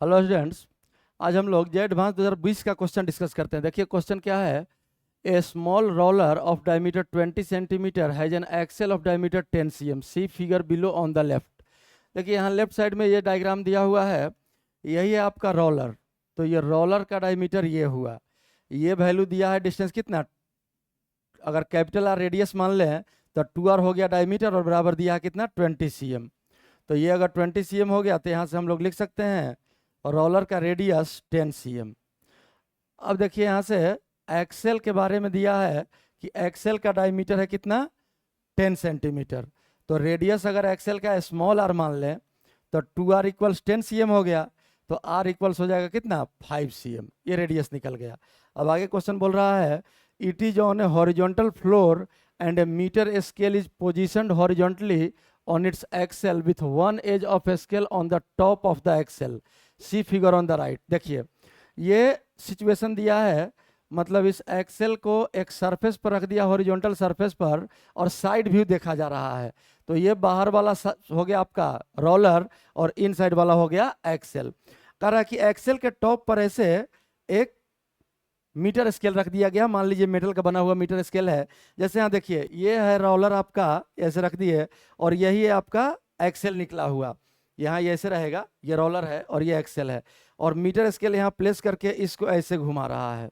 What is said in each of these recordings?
Hello students, आज हम लोग जे एडवांस 2020 का क्वेश्चन डिस्कस करते हैं। देखिए क्वेश्चन क्या है। A small roller of diameter 20 centimetre has an axle of diameter 10 cm, see figure below on the left. देखिए यहाँ लेफ्ट साइड में ये डायग्राम दिया हुआ है, यही है आपका रोलर। तो ये रोलर का डायमीटर ये हुआ, ये वैल्यू दिया है डिस्टेंस कितना, अगर कैपिटल आर रेडियस मान लें तो 2r हो गया डायमीटर और बराबर दिया है कितना 20 cm। तो ये अगर 20 cm हो गया तो यहाँ से हम लोग लिख सकते हैं रोलर का रेडियस 10 cm। अब देखिए यहाँ से एक्सेल के बारे में दिया है कि एक्सेल का डायमीटर है कितना 10 सेंटीमीटर। तो रेडियस अगर एक्सेल का स्मॉल आर मान लें तो 2r इक्वल्स 10 cm हो गया, तो r इक्वल्स हो जाएगा कितना 5 cm। ये रेडियस निकल गया। अब आगे क्वेश्चन बोल रहा है it is on a horizontal floor and a metre scale is positioned horizontally on its axle with one edge of a scale on the top of the axle, see figure on the right। देखिए ये situation दिया है, मतलब इस Excel को एक surface पर रख दिया हॉरिजॉन्टल सरफेस पर और साइड व्यू देखा जा रहा है। तो ये बाहर वाला हो गया आपका रोलर और इन साइड वाला हो गया एक्सेल। कह रहा है कि एक्सेल के टॉप पर ऐसे एक मीटर स्केल रख दिया गया, मान लीजिए मेटल का बना हुआ मीटर स्केल है। जैसे यहाँ देखिए ये है रोलर आपका, ऐसे रख दिए और यही है आपका एक्सेल निकला हुआ। यहाँ ये ऐसे रहेगा, ये रोलर है और ये एक्सेल है, और मीटर स्केल यहाँ प्लेस करके इसको ऐसे घुमा रहा है,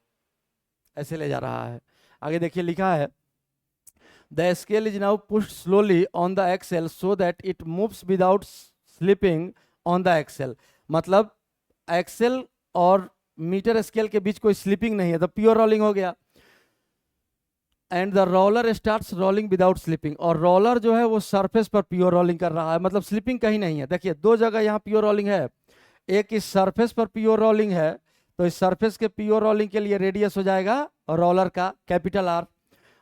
ऐसे ले जा रहा है। आगे देखिए लिखा है the scale is now pushed slowly on the axle so that it moves without slipping on the axle. मतलब एक्सेल और मीटर स्केल के बीच कोई स्लिपिंग नहीं है, तो प्योर रोलिंग हो गया। And the roller starts rolling without slipping, और रोलर जो है वो सरफेस पर प्योर रोलिंग कर रहा है, मतलब स्लिपिंग कहीं नहीं है। देखिए दो जगह यहाँ प्योर रोलिंग है, एक इस सरफेस पर प्योर रोलिंग है, तो इस सरफेस के प्योर रोलिंग के लिए रेडियस हो जाएगा रोलर का कैपिटल आर,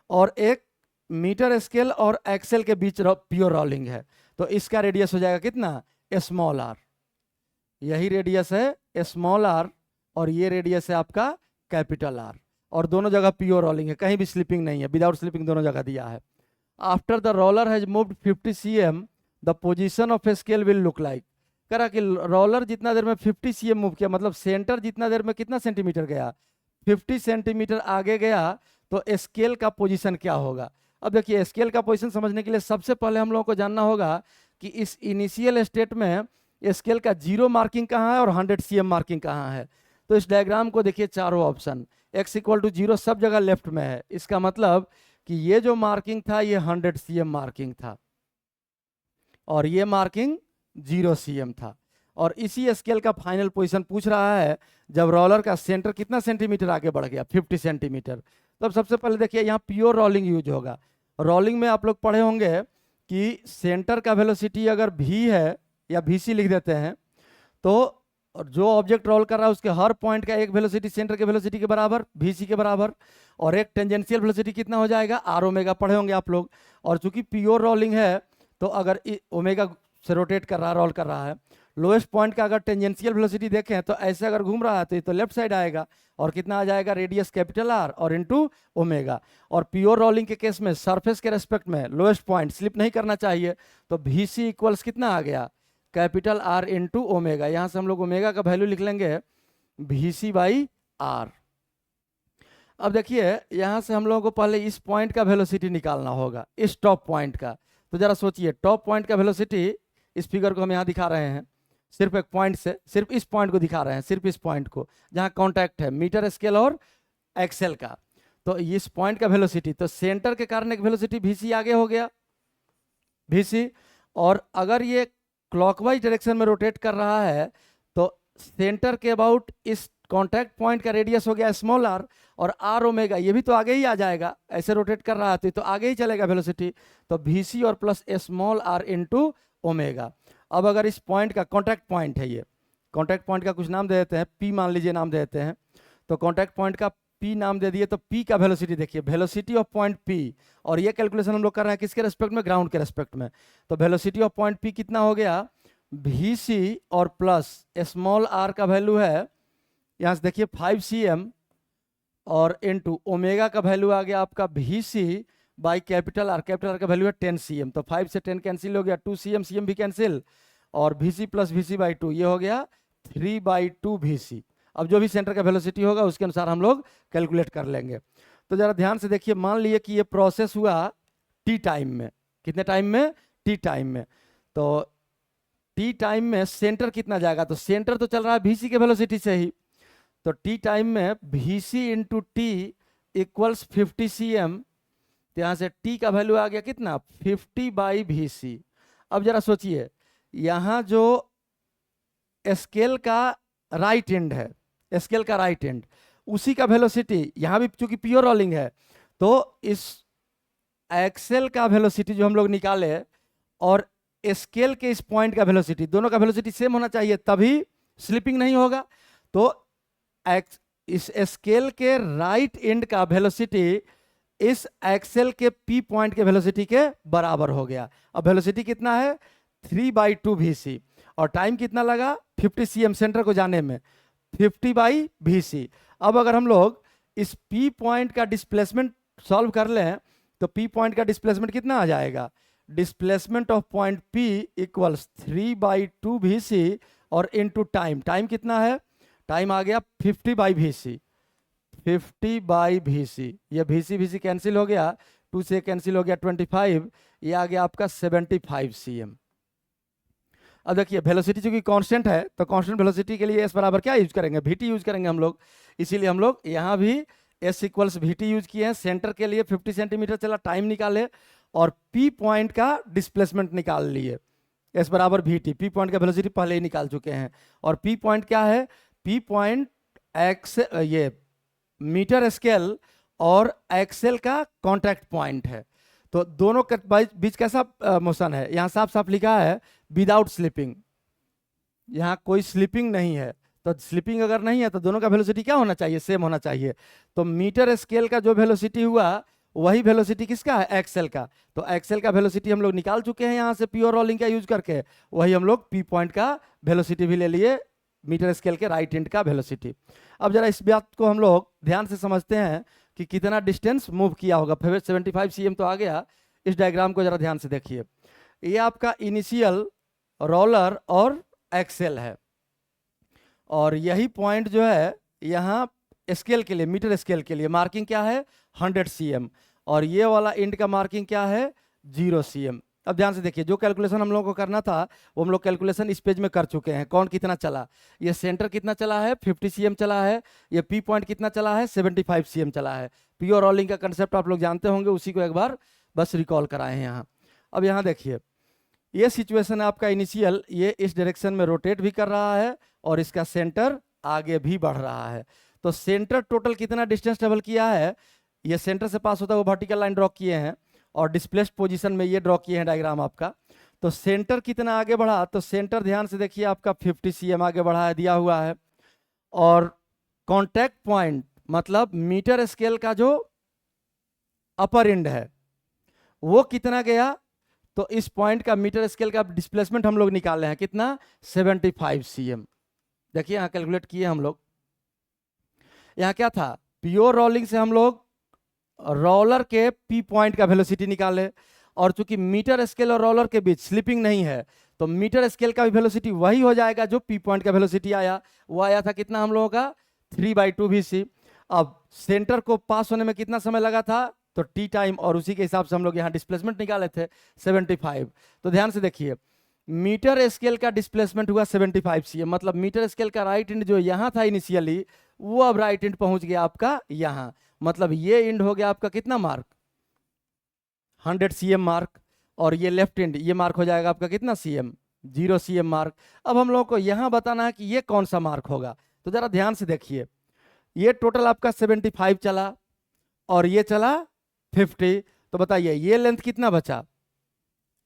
और एक मीटर स्केल और एक्सेल के बीच प्योर रोलिंग है, तो इसका रेडियस हो जाएगा कितना स्मॉल आर। यही रेडियस है स्मॉल आर और ये रेडियस है आपका कैपिटल आर, और दोनों जगह प्योर रोलिंग है, कहीं भी स्लिपिंग नहीं है, विदाउट स्लिपिंग दोनों जगह दिया है। After the roller has moved 50 cm the position of a scale will look like. कह रहा कि रोलर जितना देर में 50 cm मूव किया, मतलब सेंटर जितना देर में कितना सेंटीमीटर गया 50 सेंटीमीटर आगे गया, तो स्केल का पोजीशन क्या होगा। अब देखिए स्केल का पोजीशन समझने के लिए सबसे पहले हम लोगों को जानना होगा कि इस इनिशियल स्टेट में स्केल का 0 मार्किंग कहाँ है और 100 cm मार्किंग कहाँ है। तो इस डायग्राम को देखिए चारों ऑप्शन x इक्वल टू 0 सब जगह लेफ्ट में है। इसका मतलब कि ये जो मार्किंग था ये 100 cm मार्किंग था और ये मार्किंग 0 cm था, और इसी स्केल का फाइनल पोजीशन पूछ रहा है जब रोलर का सेंटर कितना सेंटीमीटर आगे बढ़ गया 50 सेंटीमीटर। तो सबसे पहले देखिए यहाँ प्योर रोलिंग यूज होगा। रोलिंग में आप लोग पढ़े होंगे कि सेंटर का वेलोसिटी अगर v है या vc लिख देते हैं, तो और जो ऑब्जेक्ट रोल कर रहा है उसके हर पॉइंट का एक वेलोसिटी सेंटर के वेलोसिटी के बराबर vc के बराबर, और एक टेंजेंशियल वेलोसिटी कितना हो जाएगा r ओमेगा, पढ़े होंगे आप लोग। और चूंकि प्योर रोलिंग है तो अगर ओमेगा से रोटेट कर रहा है, रोल कर रहा है, लोएस्ट पॉइंट का अगर टेंजेंशियल वेलोसिटी देखें तो ऐसे अगर घूम रहा है तो ये तो लेफ्ट साइड आएगा, और कितना आ जाएगा रेडियस कैपिटल आर और इनटू ओमेगा। और प्योर रोलिंग के केस में सरफेस के रेस्पेक्ट में लोएस्ट पॉइंट स्लिप नहीं करना चाहिए, तो vc इक्वल्स कितना आ गया कैपिटल आर इंटू ओमेगा। यहां से हम लोग ओमेगा का वैल्यू लिख लेंगे vc बाई आर। अब देखिए यहां से हम लोगों को पहले इस पॉइंट का वेलोसिटी निकालना होगा, इस टॉप पॉइंट का। तो जरा सोचिए टॉप पॉइंट का वेलोसिटी, इस फिगर को हम यहां दिखा रहे हैं सिर्फ एक पॉइंट से, सिर्फ इस पॉइंट को दिखा रहे हैं, सिर्फ इस पॉइंट को जहां कॉन्टैक्ट है मीटर स्केल और एक्सेल का। तो इस पॉइंट का वेलोसिटी, तो सेंटर के कारण एक वेलोसिटी vc आगे हो गया vc, और अगर ये क्लॉकवाइज डायरेक्शन में रोटेट कर रहा है तो सेंटर के अबाउट इस कॉन्टैक्ट पॉइंट का रेडियस हो गया स्मॉल आर, और आर ओमेगा ये भी तो आगे ही आ जाएगा, ऐसे रोटेट कर रहा है तो आगे ही चलेगा वेलोसिटी, तो vc और plus small R into omega. अब अगर इस पॉइंट का कॉन्टैक्ट पॉइंट है, ये कॉन्टैक्ट पॉइंट का कुछ नाम दे देते हैं, p मान लीजिए नाम दे देते हैं, तो कॉन्टैक्ट पॉइंट का p नाम दे दिए, तो p का वेलोसिटी देखिए वेलोसिटी ऑफ पॉइंट p, और ये कैलकुलेशन हम लोग कर रहे हैं किसके रेस्पेक्ट में, ग्राउंड के रेस्पेक्ट में। तो वेलोसिटी ऑफ पॉइंट p कितना हो गया vc और प्लस स्मॉल r का वैल्यू है यहाँ से देखिए 5 cm, और इनटू ओमेगा का वैल्यू आ गया आपका vc बाई कैपिटल आर का वैल्यू है 10 cm, तो 5 से 10 कैंसिल हो गया, 2 cm भी कैंसिल, और vc प्लस vc बाई 2 ये हो गया 3/2 VC। अब जो भी सेंटर का वेलोसिटी होगा उसके अनुसार हम लोग कैलकुलेट कर लेंगे। तो जरा ध्यान से देखिए, मान लिए कि ये प्रोसेस हुआ टी टाइम में। कितने टाइम में? टी टाइम में। तो टी टाइम में सेंटर कितना जाएगा? तो सेंटर तो चल रहा है VC के वेलोसिटी से ही। तो टी टाइम में VC into T equals 50 cm। तो यहाँ से टी का वैल्यू आ गया कितना? 50/VC। अब जरा सोचिए, यहाँ जो स्केल का राइट एंड है, स्केल का राइट एंड, उसी का वेलोसिटी यहाँ भी चूंकि प्योर रोलिंग है, तो इस एक्सेल का वेलोसिटी जो हम लोग निकाले और स्केल के इस पॉइंट का वेलोसिटी, दोनों का वेलोसिटी सेम होना चाहिए, तभी स्लिपिंग नहीं होगा। तो इस स्केल के राइट एंड का वेलोसिटी इस एक्सेल के पी पॉइंट के वेलोसिटी के बराबर हो गया। अब वेलोसिटी कितना है? 3/2 VC। और टाइम कितना लगा? 50 cm सेंटर को जाने में, 50/VC। अब अगर हम लोग इस पी पॉइंट का डिस्प्लेसमेंट सॉल्व कर लें तो पी पॉइंट का डिस्प्लेसमेंट कितना आ जाएगा? Displacement of point P equals 3/2 VC और इनटू टाइम। टाइम कितना है? टाइम आ गया 50/VC। 50/VC, ये VC कैंसिल हो गया, 2 से कैंसिल हो गया 25, ये आ गया आपका 75 cm। अब देखिए वेलोसिटी चूंकि कांस्टेंट है तो कांस्टेंट वेलोसिटी के लिए एस बराबर क्या यूज करेंगे? VT यूज करेंगे हम लोग। इसीलिए हम लोग यहाँ भी एस इक्वल्स VT यूज किए हैं। सेंटर के लिए 50 सेंटीमीटर चला, टाइम निकाले और पी पॉइंट का डिस्प्लेसमेंट निकाल लिए, एस बराबर VT। पी पॉइंट का वेलोसिटी पहले ही निकाल चुके हैं। और पी पॉइंट क्या है? पी पॉइंट एक्स, ये मीटर स्केल और एक्सेल का कॉन्टैक्ट पॉइंट है। तो दोनों के बीच कैसा मोशन है? यहाँ साफ साफ लिखा है विदाउट स्लिपिंग, यहाँ कोई स्लिपिंग नहीं है। तो स्लिपिंग अगर नहीं है तो दोनों का वेलोसिटी क्या होना चाहिए? सेम होना चाहिए। तो मीटर स्केल का जो वेलोसिटी हुआ वही वेलोसिटी किसका है? एक्सेल का। तो एक्सेल का वेलोसिटी हम लोग निकाल चुके हैं यहाँ से प्योर रोलिंग का यूज करके, वही हम लोग पी पॉइंट का वेलोसिटी भी ले लिए, मीटर स्केल के राइट एंड का वेलोसिटी। अब जरा इस बात को हम लोग ध्यान से समझते हैं कि कितना डिस्टेंस मूव किया होगा। 75 cm तो आ गया। इस डायग्राम को जरा ध्यान से देखिए, ये आपका इनिशियल रोलर और एक्सेल है, और यही पॉइंट जो है यहाँ स्केल के लिए, मीटर स्केल के लिए मार्किंग क्या है? 100 cm। और ये वाला एंड का मार्किंग क्या है? 0 cm। अब ध्यान से देखिए, जो कैलकुलेशन हम लोगों को करना था वो हम लोग कैलकुलेशन इस पेज में कर चुके हैं। कौन कितना चला? ये सेंटर कितना चला है? 50 cm चला है। ये पी पॉइंट कितना चला है? 75 cm चला है। प्योर रोलिंग का कंसेप्ट आप लोग जानते होंगे, उसी को एक बार बस रिकॉल कराए हैं यहाँ। अब यहाँ देखिए, ये सिचुएशन है आपका इनिशियल, ये इस डायरेक्शन में रोटेट भी कर रहा है और इसका सेंटर आगे भी बढ़ रहा है। तो सेंटर टोटल कितना डिस्टेंस ट्रेवल किया है? ये सेंटर से पास होता है वो वर्टिकल लाइन ड्रॉ किए हैं और डिस्प्लेस्ड पोजीशन में ये ड्रॉ किए हैं डायग्राम आपका। तो सेंटर कितना आगे बढ़ा? तो सेंटर ध्यान से देखिए आपका 50 cm आगे बढ़ा है, दिया हुआ है। और कांटेक्ट पॉइंट मतलब मीटर स्केल का जो अपर एंड है वो कितना गया? तो इस पॉइंट का मीटर स्केल का डिस्प्लेसमेंट हम लोग निकाले हैं, कितना? 75 cm। देखिए यहाँ कैलकुलेट किए हम लोग। यहाँ क्या था? प्योर रोलिंग से हम लोग रोलर के पी पॉइंट का वेलोसिटी निकाले, और चूंकि मीटर स्केल और रोलर के बीच स्लिपिंग नहीं है तो मीटर स्केल का भी वेलोसिटी वही हो जाएगा जो पी पॉइंट का वेलोसिटी आया। वो आया था कितना हम लोगों का? 3/2 VC। अब सेंटर को पास होने में कितना समय लगा था? तो टी टाइम, और उसी के हिसाब से हम लोग यहाँ डिस्प्लेसमेंट निकाले थे 75। तो ध्यान से देखिए, मीटर स्केल का डिस्प्लेसमेंट हुआ 75 cm, मतलब मीटर स्केल का राइट एंड जो यहाँ था इनिशियली वो अब राइट एंड पहुंच गया आपका यहाँ। मतलब ये एंड हो गया आपका कितना मार्क? 100 cm mark. और ये लेफ्ट एंड ये मार्क हो जाएगा आपका कितना cm? 0 cm mark. अब हम लोगों को यहाँ बताना है कि ये कौन सा मार्क होगा। तो जरा ध्यान से देखिए, ये टोटल आपका 75 चला और ये चला 50। तो बताइए ये लेंथ कितना बचा?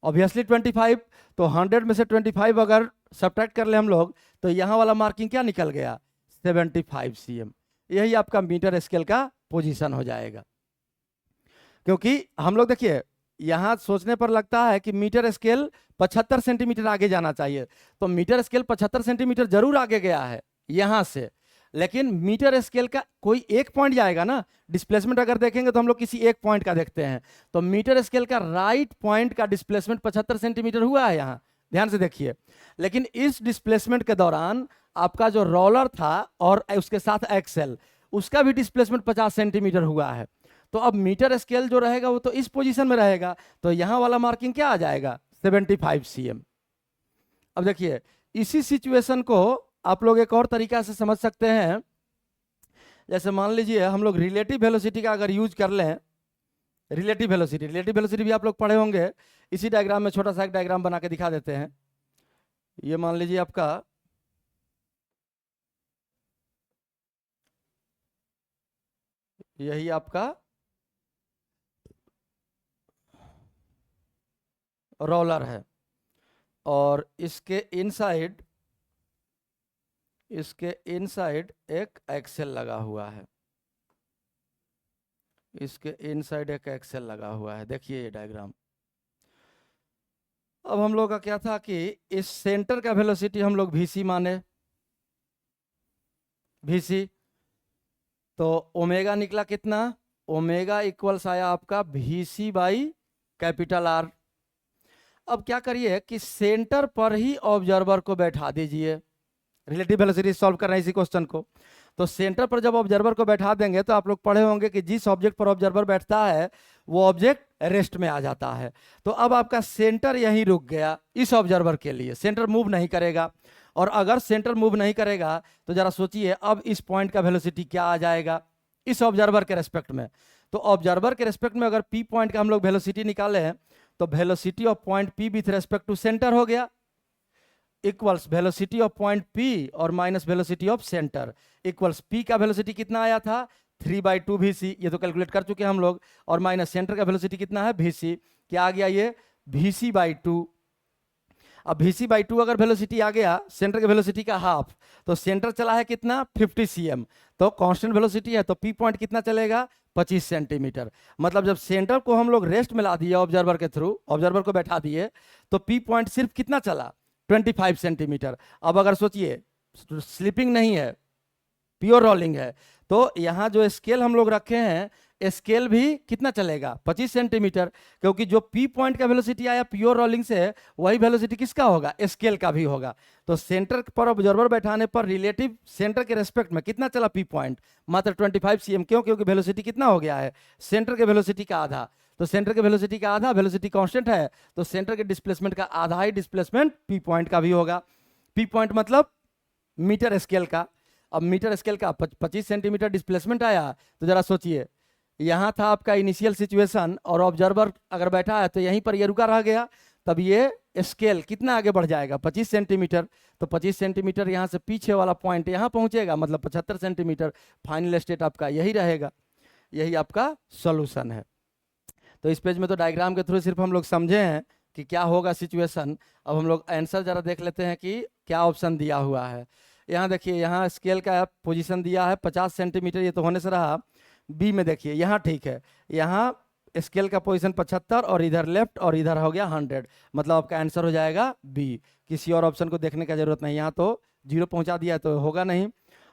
ऑब्वियसली 25। तो 100 में से 25 अगर सब्ट्रैक्ट कर ले हम लोग तो यहाँ वाला मार्किंग क्या निकल गया? 75 cm। यही आपका मीटर स्केल का पोजीशन हो जाएगा। क्योंकि हम लोग देखिए यहाँ सोचने पर लगता है कि मीटर स्केल 75 सेंटीमीटर आगे जाना चाहिए, तो मीटर स्केल 75 सेंटीमीटर जरूर आगे गया है यहाँ से, लेकिन मीटर स्केल का कोई एक पॉइंट जाएगा ना। डिस्प्लेसमेंट अगर देखेंगे तो हम लोग किसी एक पॉइंट का देखते हैं, तो मीटर स्केल का राइट पॉइंट का डिस्प्लेसमेंट 75 सेंटीमीटर हुआ है यहाँ, ध्यान से देखिए। लेकिन इस डिस्प्लेसमेंट के दौरान आपका जो रोलर था और उसके साथ एक्सेल, उसका भी डिस्प्लेसमेंट 50 सेंटीमीटर हुआ है। तो अब मीटर स्केल जो रहेगा वो तो इस पोजीशन में रहेगा, तो यहां वाला मार्किंग क्या आ जाएगा, 75 cm। अब देखिए इसी सिचुएशन को आप लोग एक और तरीका से समझ सकते हैं। जैसे मान लीजिए हम लोग रिलेटिव वेलोसिटी का अगर यूज कर लें, रिलेटिव वेलोसिटी भी आप लोग पढ़े होंगे। इसी डायग्राम में छोटा सा एक डायग्राम बना के दिखा देते हैं। ये मान लीजिए आपका यही आपका रोलर है और इसके इनसाइड एक एक्सेल लगा हुआ है, इसके इनसाइड एक एक्सेल लगा हुआ है। देखिए ये डायग्राम। अब हम लोग का क्या था कि इस सेंटर का वेलोसिटी हम लोग VC माने, VC, तो ओमेगा निकला कितना, ओमेगा इक्वल्स आया आपका VC बाई कैपिटल R। अब क्या करिए कि सेंटर पर ही ऑब्जर्वर को बैठा दीजिए, रिलेटिव वेलोसिटी सॉल्व करना है इसी क्वेश्चन को। तो सेंटर पर जब ऑब्जर्वर को बैठा देंगे तो आप लोग पढ़े होंगे कि जिस ऑब्जेक्ट पर ऑब्जर्वर बैठता है वो ऑब्जेक्ट रेस्ट में आ जाता है। तो अब आपका सेंटर यहीं रुक गया इस ऑब्जर्वर के लिए, सेंटर मूव नहीं करेगा। और अगर सेंटर मूव नहीं करेगा तो जरा सोचिए अब इस पॉइंट का वेलोसिटी क्या आ जाएगा इस ऑब्जर्वर के रेस्पेक्ट में। तो ऑब्जर्वर के रेस्पेक्ट में अगर P पॉइंट का हम लोग वेलोसिटी निकाले तो velocity of point P with respect to centre हो गया equals velocity of point P और minus velocity of centre equals P का वेलोसिटी कितना आया था 3/2 VC, ये तो कैलकुलेट कर चुके हैं हम लोग, और माइनस सेंटर का वेलोसिटी कितना है VC, क्या आ गया ये VC/2। अब VC/2 अगर वेलोसिटी आ गया सेंटर के वेलोसिटी का हाफ, तो सेंटर चला है कितना 50 cm, तो कांस्टेंट वेलोसिटी है तो P पॉइंट कितना चलेगा 25 सेंटीमीटर। मतलब जब सेंटर को हम लोग रेस्ट में ला दिए ऑब्जर्वर के थ्रू, ऑब्जर्वर को बैठा दिए, तो P पॉइंट सिर्फ कितना चला 25 सेंटीमीटर। अब अगर सोचिए स्लिपिंग नहीं है, प्योर रोलिंग है, तो यहाँ जो स्केल हम लोग रखे हैं स्केल भी कितना चलेगा 25 सेंटीमीटर, क्योंकि जो P पॉइंट का वेलोसिटी आया प्योर रोलिंग से वही वेलोसिटी किसका होगा स्केल का भी होगा। तो सेंटर पर ऑब्जर्वर बैठाने पर रिलेटिव सेंटर के रेस्पेक्ट में कितना चला P पॉइंट मात्र 25 cm, क्यों, क्योंकि वेलोसिटी कितना हो गया है सेंटर के वेलोसिटी का आधा। तो सेंटर के वेलोसिटी का आधा, वेलोसिटी कांस्टेंट है तो सेंटर के डिस्प्लेसमेंट का आधा ही डिस्प्लेसमेंट P पॉइंट का भी होगा। P पॉइंट मतलब मीटर स्केल का। अब मीटर स्केल का 25 सेंटीमीटर डिस्प्लेसमेंट आया, तो जरा सोचिए यहाँ था आपका इनिशियल सिचुएशन और ऑब्जर्वर अगर बैठा है तो यहीं पर ये रुका रह गया, तब ये स्केल कितना आगे बढ़ जाएगा 25 सेंटीमीटर। तो 25 सेंटीमीटर यहाँ से पीछे वाला पॉइंट यहाँ पहुँचेगा, मतलब 75 सेंटीमीटर। फाइनल स्टेट आपका यही रहेगा, यही आपका सॉल्यूशन है। तो इस पेज में तो डायग्राम के थ्रू सिर्फ हम लोग समझे हैं कि क्या होगा सिचुएशन। अब हम लोग आंसर जरा देख लेते हैं कि क्या ऑप्शन दिया हुआ है। यहाँ देखिए यहाँ स्केल का पोजीशन दिया है 50 सेंटीमीटर, ये तो होने से रहा। बी में देखिए यहाँ ठीक है, यहाँ स्केल का पोजीशन 75 और इधर लेफ्ट और इधर हो गया 100, मतलब आपका आंसर हो जाएगा बी। किसी और ऑप्शन को देखने का जरूरत नहीं, यहाँ तो 0 पहुँचा दिया तो होगा नहीं,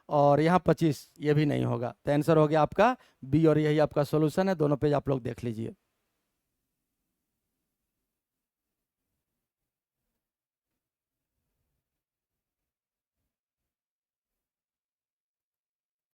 और यहाँ 25 ये भी नहीं होगा। तो आंसर हो गया आपका बी और यही आपका सोल्यूशन है। दोनों पेज आप लोग देख लीजिए।